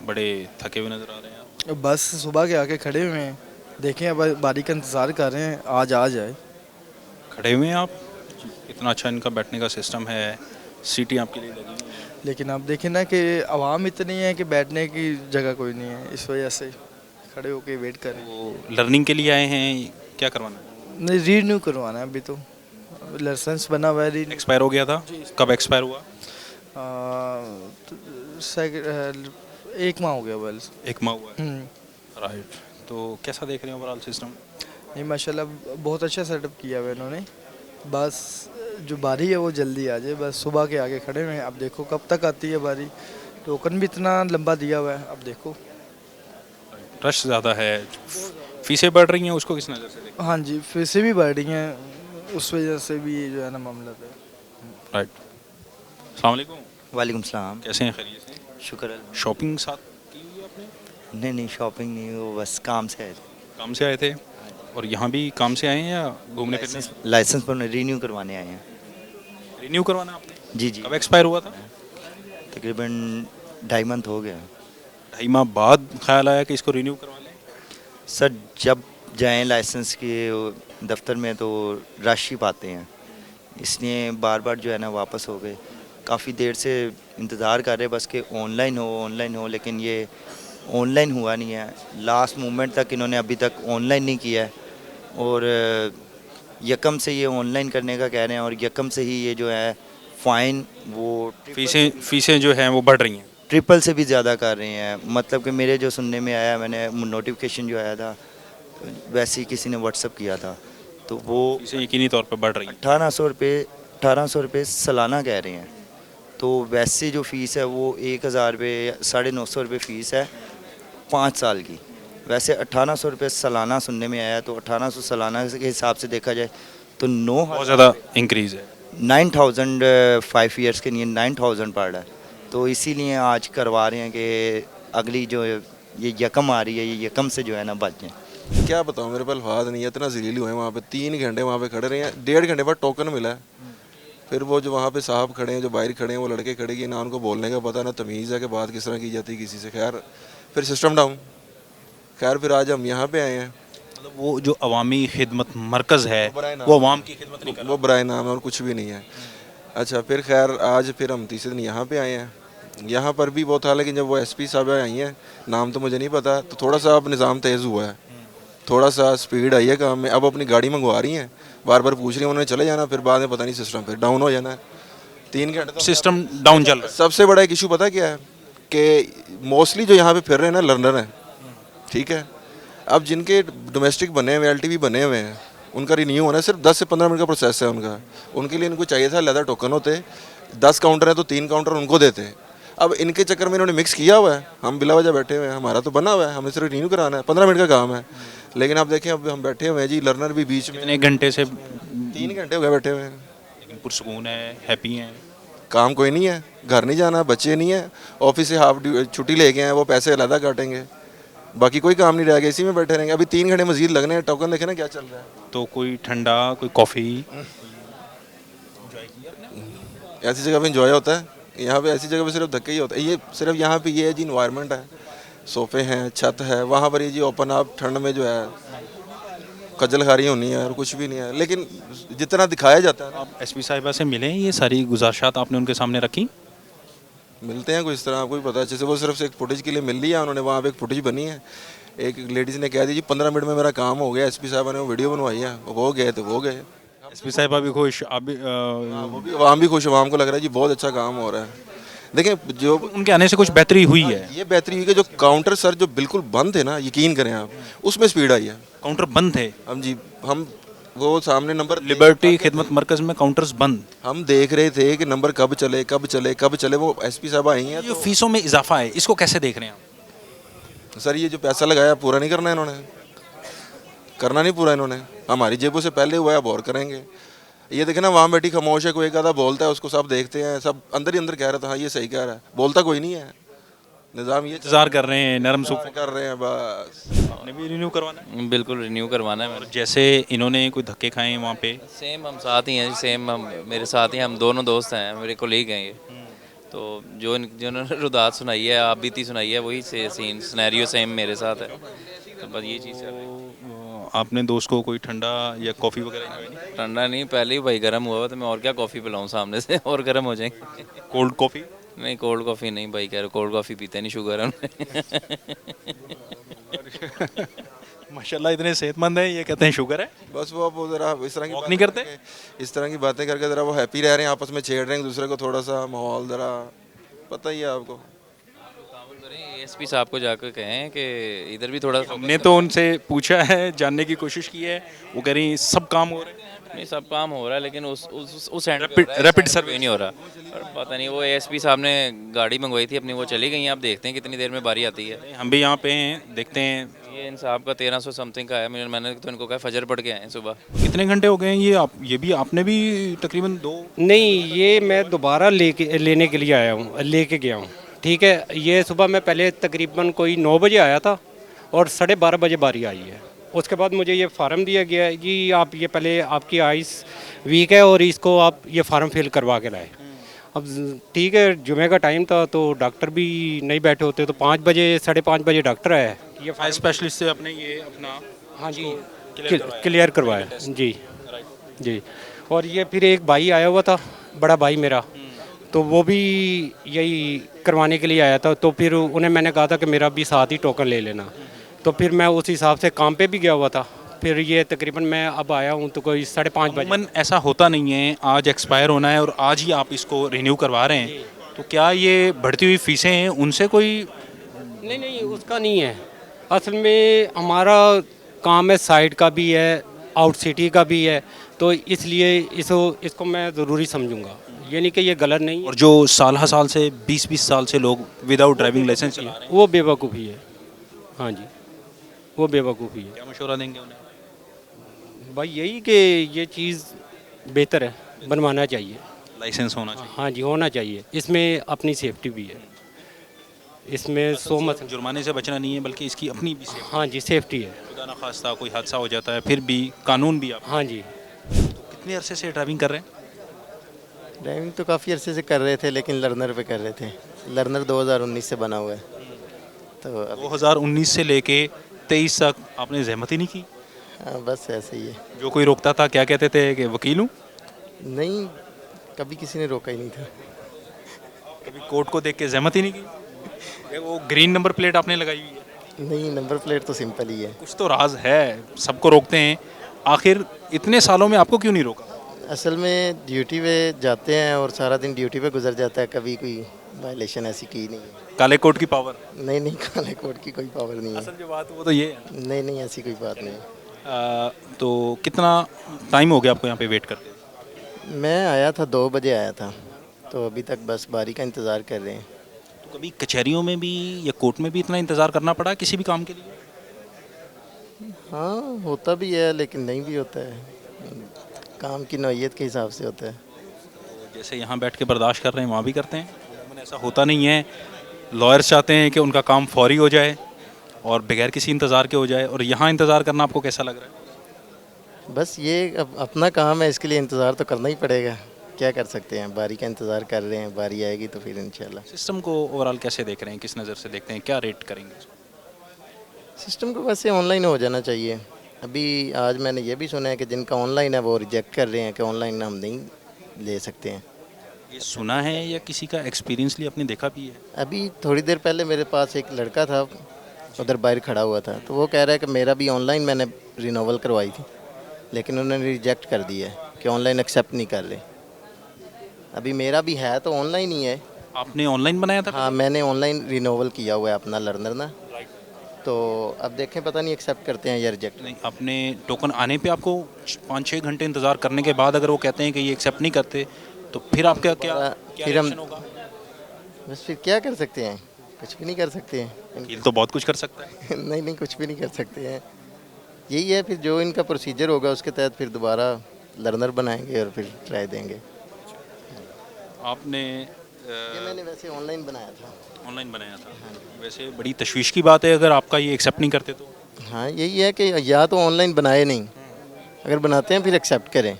बड़े थके हुए नज़र आ रहे हैं आप। बस सुबह के आके खड़े हुए हैं, देखें अब बारी का इंतज़ार कर रहे हैं आज आ जाए। खड़े हुए हैं आप? इतना अच्छा इनका बैठने का सिस्टम है, सीटें आपके लिए लगी हुई हैं। लेकिन अब देखें ना कि आवाम इतनी है कि बैठने की जगह कोई नहीं है, इस वजह से खड़े होके वेट करें। वो लर्निंग के लिए आए हैं, क्या करवाना है? नहीं, रीन्यू करवाना है अभी तो, लाइसेंस बना हुआ है रीन्यू। एक्सपायर हो गया था? कब एक्सपायर हुआ? एक माह हो गया बस। 1 माह हुआ है। हम्म। राइट। तो कैसा देख रहे हैं ओवरऑल सिस्टम? नहीं माशाल्लाह, बहुत अच्छा सेटअप किया हुआ है इन्होंने। बस जो बारी है वो जल्दी आ जाए, बस सुबह के आगे खड़े हुए हैं, अब देखो कब तक आती है बारी। टोकन भी इतना लंबा दिया हुआ है, अब देखो। रश ज़्यादा है, फीसें बढ़ रही हैं, उसको किस नज़र से देखते हाँ जी, फीसें भी बढ़ रही हैं, उस वजह से भी ये जो है ना मामला है। हैं? राइट। अस्सलाम वालेकुम। वालेकुम सलाम। कैसे हैं, खैरियत से? शुक्र अल्लाह। शॉपिंग साथ की हुई है आपने? नहीं नहीं, शॉपिंग नहीं, वो बस काम से आए थे। काम से आए थे? और यहाँ भी काम से आए हैं या घूमने फिरने? लाइसेंस पर रीन्यू करवाने आए हैं। रिन्यू करवाना आपने? जी जी। कब एक्सपायर हुआ था? तकरीबन 2.5 मंथ हो गया। 2.5 माह बाद ख्याल आया कि इसको रिन्यू करवा लें। सर जब जाएं लाइसेंस के दफ्तर में तो रश ही पाते हैं, इसलिए बार बार जो है ना वापस हो गए। काफ़ी देर से इंतज़ार कर रहे बस कि ऑनलाइन हो, लेकिन ये ऑनलाइन हुआ नहीं है। लास्ट मोमेंट तक इन्होंने अभी तक ऑनलाइन नहीं किया है, और यकम से ये ऑनलाइन करने का कह रहे हैं, और यकम से ही ये जो है फ़ाइन वो फीसें जो हैं वो बढ़ रही हैं। ट्रिपल से भी ज़्यादा कर रहे हैं। मतलब कि मेरे जो सुनने में आया, मैंने नोटिफिकेशन जो आया था वैसे ही किसी ने व्हाट्सअप किया था, तो वो फीसें यकीनी तौर पे बढ़ रही हैं। 1800 रुपये सालाना कह रहे हैं। तो वैसे जो फ़ीस है वो 1,000 रुपये 950 रुपये फ़ीस है 5 साल की। वैसे 1800 रुपये सालाना सुनने में आया, तो 1800 सालाना के हिसाब से देखा जाए तो बहुत ज़्यादा इंक्रीज़ है। 9,000 5 ईयर्स के लिए 9,000 पड़ रहा है। तो इसीलिए आज करवा रहे हैं कि अगली जो ये यकम आ रही है, ये यकम से जो है ना बच जाए। क्या बताऊँ, मेरे पास अल्फाज नहीं है, इतना ज़लील हुए हैं वहाँ पे। 3 घंटे वहाँ पे खड़े रहे हैं, 1.5 घंटे बाद टोकन मिला है। फिर वो जो वहाँ पे साहब खड़े हैं, जो बाहर खड़े हैं, वो लड़के खड़े कि ना उनको बोलने का पता, ना तमीज़ है कि बात किस तरह की जाती है किसी से। खैर फिर सिस्टम डाउन। खैर फिर आज हम यहाँ पे आए हैं। मतलब वो जो अवामी खिदमत मरकज़ है बराए नाम वो अवाम की खिदमत नहीं कर वो बराए नाम है और कुछ भी नहीं है। अच्छा फिर खैर आज फिर हम तीसरे दिन यहाँ पे आए हैं। यहाँ पर भी बहुत हाल, लेकिन जब वो एसपी साहब आई हैं, नाम तो मुझे नहीं पता, तो थोड़ा सा अब निज़ाम तेज़ हुआ है, थोड़ा सा स्पीड आई है काम में। अब अपनी गाड़ी मंगवा रही हैं, बार बार पूछ रही हैं, उन्होंने चले जाना, फिर बाद में पता नहीं सिस्टम फिर डाउन हो जाना है। 3 घंटे तो सिस्टम डाउन चल रहा है। सबसे बड़ा एक इशू पता क्या है कि मोस्टली जो यहाँ पे फिर रहे हैं ना लर्नर हैं, ठीक है। अब जिनके डोमेस्टिक बने हुए एलटीवी बने हुए हैं, उनका रिन्यू होना है, सिर्फ 10 से 15 मिनट का प्रोसेस है उनका। उनके लिए इनको चाहिए था लेदर टोकन होते, 10 काउंटर हैं तो 3 काउंटर उनको देते। अब इनके चक्कर में इन्होंने मिक्स किया हुआ है, हम बिला वजह बैठे हुए हैं, हमारा तो बना हुआ है, हमें सिर्फ रिन्यू कराना है, 15 मिनट का काम है। लेकिन अब देखें, अब हम बैठे हुए हैं जी, लर्नर भी बीच में। कितने घंटे से? 3 घंटे हो गए बैठे हुए हैं। लेकिन पुरसकून है, हैप्पी हैं? काम कोई नहीं है, घर नहीं जाना, बच्चे नहीं है, ऑफिस से हाफ छुट्टी लेके आए, वो पैसे अलग काटेंगे, बाकी कोई काम नहीं रह गया, इसी में बैठे रहेंगे। अभी 3 घंटे मजीद लगने हैं, टोकन देखे ना क्या चल रहा है। तो कोई ठंडा, कोई कॉफ़ी? ऐसी जगह पे इंजॉय होता है, यहाँ पे ऐसी जगह पे सिर्फ धक्के ही होता है। ये सिर्फ यहाँ पे ये है जी, इन्वायरमेंट है, सोफे हैं, छत है, वहाँ पर ये जी ओपन आप ठंड में जो है खजल खारी होनी है और कुछ भी नहीं है, लेकिन जितना दिखाया जाता है ना। आप एसपी साहिबा से मिले, ये सारी गुजारिशात आपने उनके सामने रखी? मिलते हैं कोई इस तरह, आपको भी पता है अच्छे से। वो सिर्फ एक फुटेज के लिए मिल लिया उन्होंने, वहाँ पे एक फुटेज बनी है, एक लेडीज़ ने कह दी जी 15 मिनट में मेरा काम हो गया, एसपी साहब ने वो वीडियो बनवाई है, वो गए तो वो गए। एसपी साहिबा भी खुश, आप भी वो भी, आवाम भी खुश, आवाम को लग रहा है जी बहुत अच्छा काम हो रहा है। देखें जो उनके आने से कुछ बेहतरी हुई है? ये बेहतरी हुई कि जो काउंटर सर जो बिल्कुल बंद थे ना, यकीन करें आप, उसमें स्पीड आई है। काउंटर बंद थे? हम जी, हम वो सामने नंबर लिबर्टी खिदमत मरकज़ में काउंटर्स बंद। हम देख रहे थे कि नंबर कब चले कब चले कब चले। वो एसपी साहब आई हैं जो तो फीसों में इजाफा है, इसको कैसे देख रहे हैं आप? सर ये जो पैसा लगाया पूरा नहीं करना इन्होंने, करना नहीं पूरा इन्होंने, हमारी जेबों से पहले हुआ है, अब और करेंगे। ये देखे ना, वहाँ बैठी खामोश है, कोई एक आधा बोलता है, उसको सब देखते हैं, सब अंदर ही अंदर कह रहा था हाँ ये सही कह रहा है, बोलता कोई नहीं है। निज़ाम ये इंतजार कर रहे हैं, नरम सूख कर रहे हैं बस। आपने भी रिन्यू करवाना है? बिल्कुल रिन्यू करवाना है मैंने। जैसे इन्होंने कोई धक्के खाए हैं वहाँ पे? सेम हम साथ ही हैं, सेम हम मेरे साथ ही, हम दोनों दोस्त हैं, मेरे कोलीग हैं ये। तो जो जिन्होंने रुदात सुनाई है, आप बीती सुनाई है, वही से सीन सिनेरियो सेम मेरे साथ है। तो बस ये चीज़ है। आपने दोस्त को कोई ठंडा या कॉफ़ी वगैरह enjoy नहीं? ठंडा नहीं, पहले ही भाई गर्म हुआ हुआ, तो मैं और क्या कॉफ़ी पिलाऊं सामने से और गर्म हो जाएंगे। Cold coffee? नहीं, कोल्ड कॉफ़ी नहीं भाई, कह रहे कोल्ड कॉफ़ी पीते नहीं, शुगर है उन्हें। माशाल्लाह इतने सेहतमंद हैं, ये कहते हैं शुगर है। बस वो अब जरा इस तरह की Walk बातें नहीं करते? इस तरह की बातें करके ज़रा वो हैप्पी रह रहे हैं, आपस में छेड़ रहे हैं एक दूसरे को, थोड़ा सा माहौल ज़रा पता ही है आपको। एएसपी साहब को जाकर कहें कि इधर भी थोड़ा हमने तो उनसे पूछा है, जानने की कोशिश की है, वो कह रही सब काम हो रहे हैं। नहीं, सब काम हो रहा है, लेकिन उस एंड रैपिड सर्विस नहीं हो रहा। और पता नहीं, वो एएसपी साहब ने गाड़ी मंगवाई थी अपनी, वो चली गई हैं। आप देखते हैं कितनी देर में बारी आती है। हम भी यहाँ पे हैं, देखते हैं। ये इन साहब का 1300 समथिंग का है। मैंने तो इनको कहा फजर पढ़ के आए हैं सुबह। कितने घंटे हो गए हैं ये भी आपने भी तकरीबन 2? नहीं, ये मैं दोबारा लेने के लिए आया हूँ, लेके गया हूँ। ठीक है, ये सुबह मैं पहले तकरीबन कोई 9 बजे आया था और 12:30 बजे बारी आई है। उसके बाद मुझे ये फार्म दिया गया है कि आप ये पहले, आपकी आइस वीक है और इसको आप ये फार्म फिल करवा के लाए। अब ठीक है, जुमे का टाइम था तो डॉक्टर भी नहीं बैठे होते, तो 5 बजे 5:30 बजे डॉक्टर आया। ये आई स्पेशलिस्ट से अपने ये अपना हाँ जी, क्लियर करवाया जी जी। और ये फिर एक भाई आया हुआ था, बड़ा भाई मेरा, तो वो भी यही करवाने के लिए आया था। तो फिर उन्हें मैंने कहा था कि मेरा भी साथ ही टोकन ले लेना, तो फिर मैं उस हिसाब से काम पे भी गया हुआ था। फिर ये तकरीबन मैं अब आया हूँ तो कोई 5:30 बजे। अमूमन ऐसा होता नहीं है, आज एक्सपायर होना है और आज ही आप इसको रिन्यू करवा रहे हैं, तो क्या ये बढ़ती हुई फीसें हैं उनसे कोई? नहीं नहीं, उसका नहीं है। असल में हमारा काम है, साइड का भी है, आउट सिटी का भी है, तो इसलिए इसको मैं ज़रूरी समझूंगा। ये नहीं कि ये गलत नहीं है। और जो साल से 20-20 साल से लोग विदाउट ड्राइविंग लाइसेंस चला रहे हैं, वो बेवकूफ़ी है। हाँ जी, वो बेवकूफ़ी है। क्या मशवरा देंगे उन्हें? भाई यही कि ये चीज़ बेहतर है, बनवाना चाहिए। लाइसेंस होना चाहिए। हाँ जी, होना चाहिए। इसमें अपनी सेफ्टी भी है, इसमें मत। जुर्माने से बचना नहीं है, बल्कि इसकी अपनी भी सेफ्टी। हाँ जी, सेफ्टी है। खुदा ना खास्ता कोई हादसा हो जाता है, फिर भी कानून भी आप। हाँ जी। कितने अरसे से ड्राइविंग कर रहे हैं? ड्राइविंग तो काफ़ी अरसे से कर रहे थे, लेकिन लर्नर पे कर रहे थे। लर्नर 2019 से बना हुआ है, तो अभी 2019 से लेके 23 तक आपने जहमत ही नहीं की? हाँ, बस ऐसे ही है। जो कोई रोकता था क्या कहते थे कि वकील हूँ? नहीं, कभी किसी ने रोका ही नहीं था। कभी कोर्ट को देख के जहमत ही नहीं की? ये वो ग्रीन नंबर प्लेट आपने लगाई हुई है, नहीं, नंबर प्लेट तो सिंपल ही है। कुछ तो राज है, सबको रोकते हैं, आखिर इतने सालों में आपको क्यों नहीं रोका? असल में ड्यूटी पे जाते हैं और सारा दिन ड्यूटी पे गुजर जाता है, कभी कोई वायलेशन ऐसी की नहीं है। काले कोट की पावर? नहीं नहीं, काले कोट की कोई पावर नहीं है। असल जो बात है वो तो ये है। नहीं नहीं, ऐसी कोई बात नहीं है। तो कितना टाइम हो गया आपको यहाँ पे वेट करते? मैं आया था 2 बजे आया था, तो अभी तक बस बारी का इंतज़ार कर रहे हैं। तो कभी कचहरियों में भी या कोर्ट में भी इतना इंतज़ार करना पड़ा किसी भी काम के लिए? हाँ, होता भी है, लेकिन नहीं भी होता है। काम की नौइयत के हिसाब से होता है। तो जैसे यहाँ बैठ के बर्दाश्त कर रहे हैं वहाँ भी करते हैं? अमूमन ऐसा होता नहीं है, लॉयर्स चाहते हैं कि उनका काम फौरी हो जाए और बगैर किसी इंतज़ार के हो जाए, और यहाँ इंतज़ार करना आपको कैसा लग रहा है? बस ये अपना काम है, इसके लिए इंतज़ार तो करना ही पड़ेगा। क्या कर सकते हैं, बारी का इंतज़ार कर रहे हैं, बारी आएगी तो फिर इंशाल्लाह। सिस्टम को ओवरऑल कैसे देख रहे हैं, किस नज़र से देखते हैं, क्या रेट करेंगे इसको? सिस्टम को वैसे ऑनलाइन हो जाना चाहिए। अभी आज मैंने ये भी सुना है कि जिनका ऑनलाइन है वो रिजेक्ट कर रहे हैं कि ऑनलाइन हम नहीं ले सकते हैं। ये सुना है या किसी का एक्सपीरियंस लिए आपने देखा भी है? अभी थोड़ी देर पहले मेरे पास एक लड़का था, उधर बाहर खड़ा हुआ था, तो वो कह रहा है कि मेरा भी ऑनलाइन मैंने रिनोवल करवाई थी, लेकिन उन्होंने रिजेक्ट कर दिया है कि ऑनलाइन एक्सेप्ट नहीं कर रहे। अभी मेरा भी है तो ऑनलाइन ही है। आपने ऑनलाइन बनाया था? हाँ, मैंने ऑनलाइन रिनोवल किया हुआ है अपना लर्नर ना, तो अब देखें, पता नहीं एक्सेप्ट करते हैं या रिजेक्ट। नहीं, अपने टोकन आने पे आपको 5-6 घंटे इंतज़ार करने के बाद अगर वो कहते हैं कि ये एक्सेप्ट नहीं करते, तो फिर आपका क्या फिर हम reaction होगा? बस फिर क्या कर सकते हैं, कुछ भी नहीं कर सकते हैं। वकील तो बहुत कुछ कर सकता है। नहीं नहीं, कुछ भी नहीं कर सकते हैं। यही है, फिर जो इनका प्रोसीजर होगा उसके तहत फिर दोबारा लर्नर बनाएंगे और फिर ट्राई देंगे। आपने ये मैंने वैसे ऑनलाइन बनाया था। ऑनलाइन बनाया था? वैसे बड़ी तशवीश की बात है अगर आपका ये एक्सेप्ट नहीं करते तो। हाँ, यही है कि या तो ऑनलाइन बनाए नहीं, अगर बनाते हैं फिर एक्सेप्ट करें।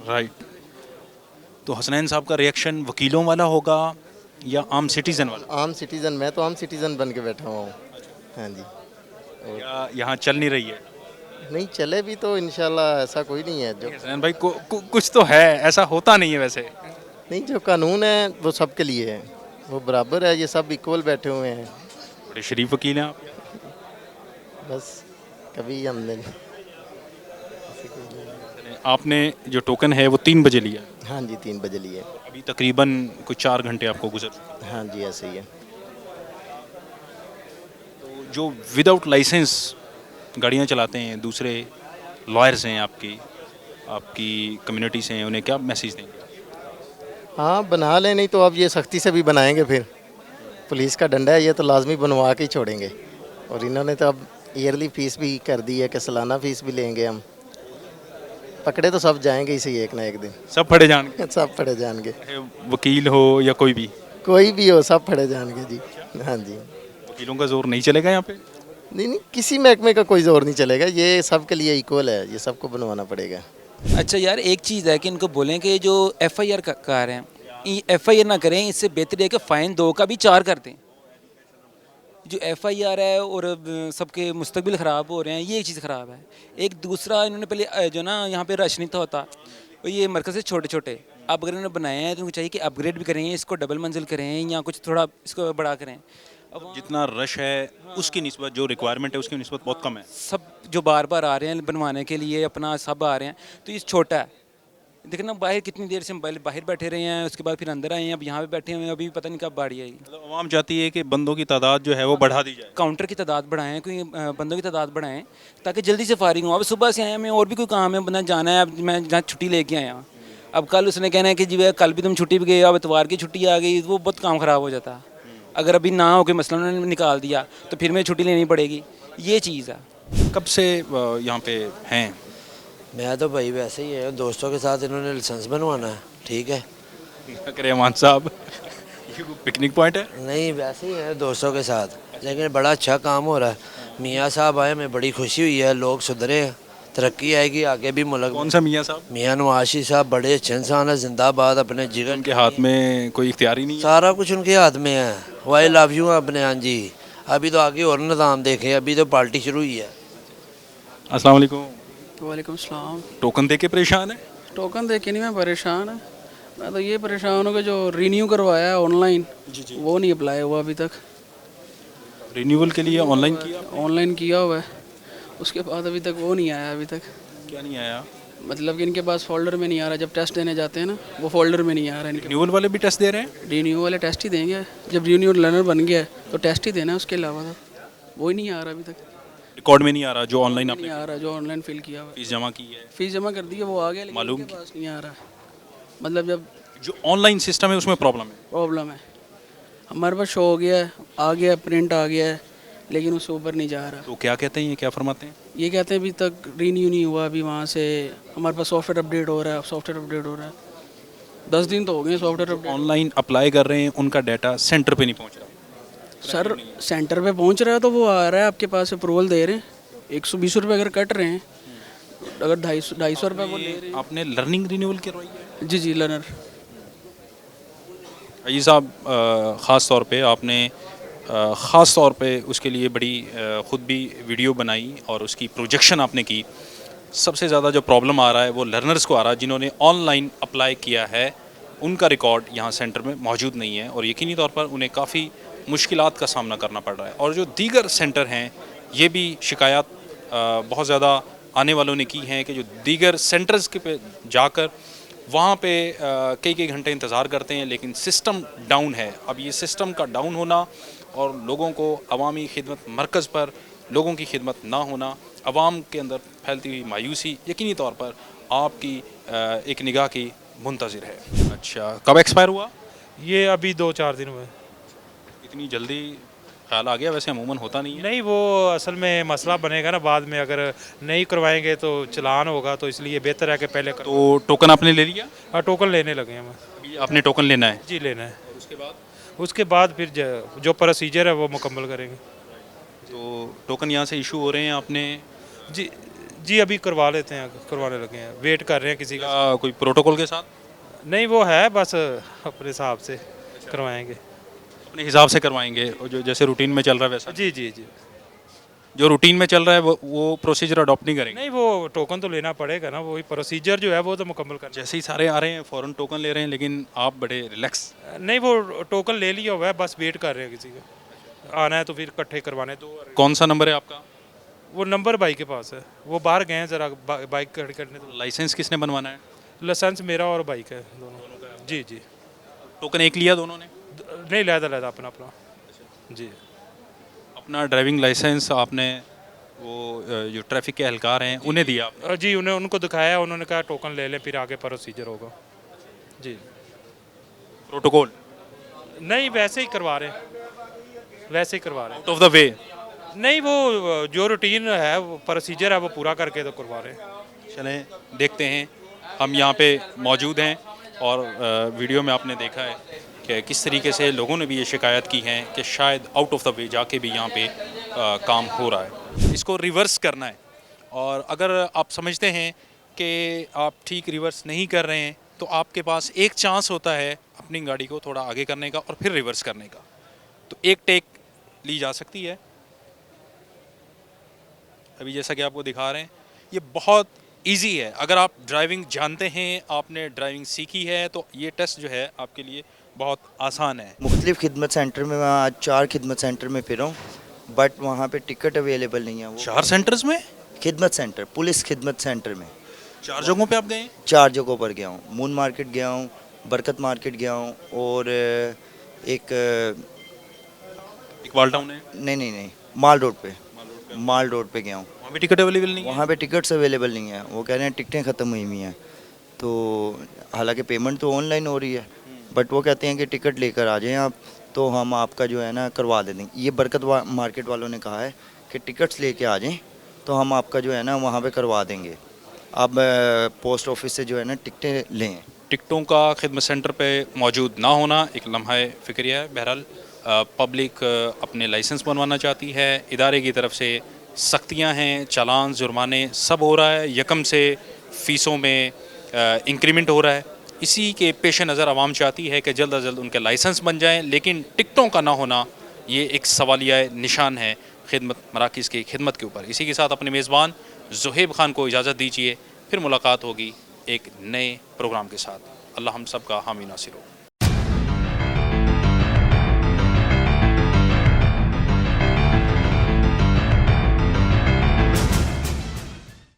राइट। तो हसनैन साहब का रिएक्शन वकीलों वाला होगा या आम सिटीज़न वाला? आम सिटीज़न, मैं तो आम सिटीज़न बन के बैठा हुआ हूँ। हाँ जी। या यहाँ चल नहीं रही है? नहीं चले भी तो इंशाल्लाह ऐसा कोई नहीं है जो हसनैन भाई कुछ तो है, ऐसा होता नहीं है वैसे। नहीं, जो कानून है वो सबके लिए है, वो बराबर है, ये सब इक्वल बैठे हुए हैं। बड़े शरीफ वकील हैं आप। बस कभी हमने आपने जो टोकन है वो 3 बजे लिया, हाँ जी 3 बजे लिए। अभी तकरीबन कुछ 4 घंटे आपको गुजर चुके हैं। हाँ जी ऐसे ही है। तो जो विदाउट लाइसेंस गाड़ियाँ चलाते हैं, दूसरे लॉयर्स हैं आपकी कम्युनिटी से हैं, उन्हें क्या मैसेज देंगे? हाँ बना लें, नहीं तो अब ये सख्ती से भी बनाएंगे, फिर पुलिस का डंडा है, ये तो लाजमी बनवा के ही छोड़ेंगे। और इन्होंने तो अब ईयरली फीस भी कर दी है कि सालाना फीस भी लेंगे हम। पकड़े तो सब जाएंगे इसी एक ना एक दिन। सब फड़े जाएंगे, सब फड़े जाएंगे, वकील हो या कोई भी हो, सब फड़े जाएंगे जी। हाँ जी। वकीलों का जोर नहीं चलेगा यहाँ पे? नहीं, किसी महकमे का कोई जोर नहीं चलेगा, ये सबके लिए इक्वल है, ये सबको बनवाना पड़ेगा। अच्छा यार, एक चीज़ है कि इनको बोलें कि जो FIR का रहे हैं, FIR ना करें, इससे बेहतर है कि फ़ाइन 2 का भी 4 कर दें। जो FIR है और सबके मुस्तकबिल ख़राब हो रहे हैं, ये एक चीज़ ख़राब है। एक दूसरा, इन्होंने पहले जो ना यहाँ पे रश नहीं था होता, और ये मरकज़ से छोटे छोटे अब अगर इन्होंने बनाए हैं तो उनको चाहिए कि अपग्रेड भी करें, इसको डबल मंजिल करें या कुछ थोड़ा इसको बड़ा करें। अब जितना रश है उसकी निस्बत जो रिक्वायरमेंट है उसकी निस्बत बहुत कम है। सब जो बार बार आ रहे हैं बनवाने के लिए, अपना सब आ रहे हैं, तो ये छोटा है। देखना बाहर कितनी देर से हम बाहर बैठे रहे हैं, उसके बाद फिर अंदर आए हैं, अब यहाँ पे बैठे हुए हैं, अभी पता नहीं कब बाड़ी आएगी। मतलब आवाम चाहती है कि बंदों की तादाद जो है वो बढ़ा दी जाए, काउंटर की तादाद बढ़ाएं, कोई बंदों की तादाद बढ़ाएं ताकि जल्दी से फारिग हो। अब सुबह से आए हमें और भी कोई काम है, बंदा जाना है, अब मैं जहाँ छुट्टी लेके आया, अब कल उसने कहना है कि जी कल भी तुम छुट्टी पे गए, अब इतवार की छुट्टी आ गई, वो बहुत काम ख़राब हो जाता। अगर अभी ना हो कोई मसला उन्होंने निकाल दिया तो फिर मुझे छुट्टी लेनी पड़ेगी, ये चीज़ है। कब से यहाँ पे हैं? मैं तो भाई वैसे ही है, दोस्तों के साथ इन्होंने लाइसेंस बनवाना है, ठीक है। रहमान साहब, ये पिकनिक पॉइंट है? नहीं वैसे ही है दोस्तों के साथ, लेकिन बड़ा अच्छा काम हो रहा है। मियाँ साहब आए, हमें बड़ी खुशी हुई है, लोग सुधरे हैं, तरक्की आएगी आगे भी मुल्क। कौन सा मियाँ साहब? मियाँ नवाशी साहब बड़े अच्छे इंसान है, जिंदाबाद, अपने जिगर उनके हाथ में कोई इख्तियार ही नहीं है? सारा कुछ उनके हाथ में है, वो आई लव यू अपने। हाँ जी, अभी तो आगे और निज़ाम देखें, अभी तो पार्टी शुरू हुई है। अस्सलाम वालेकुम। वालेकुम सलाम। टोकन दे के परेशान है? टोकन दे के नहीं मैं परेशान है, मैं तो ये परेशान हूँ कि जो रीन्यू करवाया है ऑनलाइन, वो नहीं अप्लाई हुआ अभी तक। रिन्यूअल के लिए ऑनलाइन किया? ऑनलाइन किया हुआ है, उसके बाद अभी तक वो नहीं आया। अभी तक क्या नहीं आया? मतलब कि इनके पास फोल्डर में नहीं आ रहा, जब टेस्ट देने जाते हैं ना वो फोल्डर में नहीं आ रहा इनके। रिन्यूअल वाले भी टेस्ट दे रहे हैं? रिन्यू वाले टेस्ट ही देंगे, जब रिन्यू लर्नर बन गया है तो टेस्ट ही देना है, उसके अलावा तो वो ही नहीं आ रहा अभी तक। रिकॉर्ड में नहीं आ रहा जो ऑनलाइन आपने नहीं आ रहा, जो ऑनलाइन फिल किया हुआ है। फीस जमा की है? फीस जमा कर दी है, वो आ गया, लेकिन मालूम इनके पास नहीं आ रहा। मतलब जब जो ऑनलाइन सिस्टम है उसमें प्रॉब्लम है, हमारे पास शो हो गया है, आ गया प्रिंट आ गया है, लेकिन उससे ऊपर नहीं जा रहा। तो क्या कहते हैं, ये क्या फरमाते हैं? ये कहते हैं अभी तक रीन्यू नहीं हुआ, अभी वहाँ से हमारे पास सॉफ्टवेयर अपडेट हो रहा है, सॉफ्टवेयर अपडेट हो रहा है, 10 दिन तो हो गए सॉफ्टवेयर अपडेट। ऑनलाइन अप्लाई कर रहे हैं, उनका डाटा सेंटर पे नहीं पहुंच रहा? सर सेंटर पे पहुँच रहा है तो वो आ रहा है आपके पास, अप्रूवल दे रहे हैं, 120 रुपये अगर कट रहे हैं, अगर 250 रुपये वो ले रहे हैं। आपने लर्निंग रिन्यूअल करवाई है? जी लर्नर। अजी साहब, ख़ास तौर पे आपने ख़ास तौर पे उसके लिए बड़ी ख़ुद भी वीडियो बनाई और उसकी प्रोजेक्शन आपने की। सबसे ज़्यादा जो प्रॉब्लम आ रहा है वो लर्नर्स को आ रहा है जिन्होंने ऑनलाइन अप्लाई किया है, उनका रिकॉर्ड यहाँ सेंटर में मौजूद नहीं है और यकीनी तौर पर उन्हें काफ़ी मुश्किलात का सामना करना पड़ रहा है। और जो दीगर सेंटर हैं, ये भी शिकायत बहुत ज़्यादा आने वालों ने की हैं कि जो दीगर सेंटर्स के पे जाकर वहाँ पे कई घंटे इंतज़ार करते हैं, लेकिन सिस्टम डाउन है। अब ये सिस्टम का डाउन होना और लोगों को अवामी खिदमत मरकज़ पर लोगों की खिदमत ना होना, अवाम के अंदर फैलती हुई मायूसी यकीनी तौर पर आपकी एक निगाह की मुंतज़िर है। अच्छा, कब एक्सपायर हुआ ये? अभी 2-4 दिन हुए। इतनी जल्दी ख्याल आ गया? वैसे अमूमन होता नहीं है। नहीं, वो असल में मसला बनेगा ना बाद में, अगर नहीं करवाएंगे तो चलान होगा, तो इसलिए बेहतर है कि पहले तो टोकन आपने ले लिया? हाँ, टोकन लेने लगे हैं। अभी आपने टोकन लेना है? जी लेना है। और उसके बाद? उसके बाद फिर जो प्रोसीजर है वो मुकम्मल करेंगे। तो टोकन यहाँ से इशू हो रहे हैं आपने? जी अभी करवा लेते हैं, करवाने लगे हैं, वेट कर रहे हैं किसी का। कोई प्रोटोकॉल के साथ? नहीं वो है बस अपने हिसाब से करवाएंगे। अपने हिसाब से करवाएंगे और जो जैसे रूटीन में चल रहा है वैसा? जी जी जी। जो रूटीन में चल रहा है वो प्रोसीजर अडॉप्ट नहीं करेंगे? नहीं वो टोकन तो लेना पड़ेगा ना, वही प्रोसीजर जो है वो तो मुकम्मल करना। जैसे ही सारे आ रहे हैं फ़ौरन टोकन ले रहे हैं, लेकिन आप बड़े रिलैक्स। नहीं वो टोकन ले लिया हुआ है, बस वेट कर रहे हैं किसी का आना है तो फिर इकट्ठे करवाने। दो कौन सा नंबर है आपका? वो नंबर भाई के पास है, वो बाहर गए हैं ज़रा बाइक खड़ी करने। तो लाइसेंस किसने बनवाना है? लाइसेंस मेरा और बाइक है दोनों का। जी जी। टोकन एक लिया दोनों ने? नहीं लहदा अपना अपना। जी। अपना ड्राइविंग लाइसेंस आपने वो जो ट्रैफिक के एहलकार हैं उन्हें दिया आपने? जी उन्हें उनको दिखाया, उन्होंने कहा टोकन ले लें फिर आगे प्रोसीजर होगा। जी। प्रोटोकॉल? नहीं वैसे ही करवा रहे हैं, वैसे ही करवा रहे हैं। Out of the way? नहीं वो जो रूटीन है वो प्रोसीजर है वो पूरा करके तो करवा रहे हैं। चलें देखते हैं। हम यहाँ पे मौजूद हैं और वीडियो में आपने देखा है कि किस तरीके से लोगों ने भी ये शिकायत की है कि शायद आउट ऑफ द वे जाके भी यहाँ पे काम हो रहा है। इसको रिवर्स करना है और अगर आप समझते हैं कि आप ठीक रिवर्स नहीं कर रहे हैं तो आपके पास एक चांस होता है अपनी गाड़ी को थोड़ा आगे करने का और फिर रिवर्स करने का। तो एक टेक ली जा सकती है। अभी जैसा कि आपको दिखा रहे हैं ये बहुत इजी है। अगर आप ड्राइविंग जानते हैं, आपने ड्राइविंग सीखी है तो ये टेस्ट जो है आपके लिए बहुत आसान है। मुख्तलिफ़ खिदमत सेंटर में मैं आज 4 खिदमत सेंटर में फिरा हूँ, बट वहाँ पे टिकट अवेलेबल नहीं है। वो 4 सेंटर्स में? खिदमत सेंटर, पुलिस खिदमत सेंटर में 4 जगहों पे आप गए? 4 जगहों पर गया हूँ। मून मार्केट गया हूँ, बरकत मार्केट गया हूँ और एक इकबाल टाउन है? नहीं माल रोड पे गया हूँ। वहाँ पे टिकट अवेलेबल नहीं है? वहाँ पे टिकट्स अवेलेबल नहीं है। वो कह रहे हैं टिकटें ख़त्म हुई हुई हैं। तो हालांकि पेमेंट तो ऑनलाइन हो रही है, बट वो कहते हैं कि टिकट लेकर आ जाएं आप तो हम आपका जो है ना करवा दे देंगे। ये बरकत मार्केट वालों ने कहा है कि टिकट्स लेके आ जाएं तो हम आपका जो है ना वहाँ पे करवा देंगे। आप पोस्ट ऑफिस से जो है ना टिकटें लें। टिकटों का खिदमत सेंटर पे मौजूद ना होना एक लम्हा फ़िक्रिया है। बहरहाल पब्लिक अपने लाइसेंस बनवाना चाहती है, इदारे की तरफ से सख्तियां हैं, चालान जुर्माने सब हो रहा है, यकम से फ़ीसों में इंक्रीमेंट हो रहा है। इसी के पेश नज़र आवाम चाहती है कि जल्द अज जल्द उनके लाइसेंस बन जाएं, लेकिन टिकटों का ना होना ये एक सवालिया निशान है खिदमत मराकिज़ की खिदमत के ऊपर। इसी के साथ अपने मेज़बान ज़ुहैब खान को इजाज़त दीजिए, फिर मुलाकात होगी एक नए प्रोग्राम के साथ। अल्लाह हम सब का हामी नासिर हो।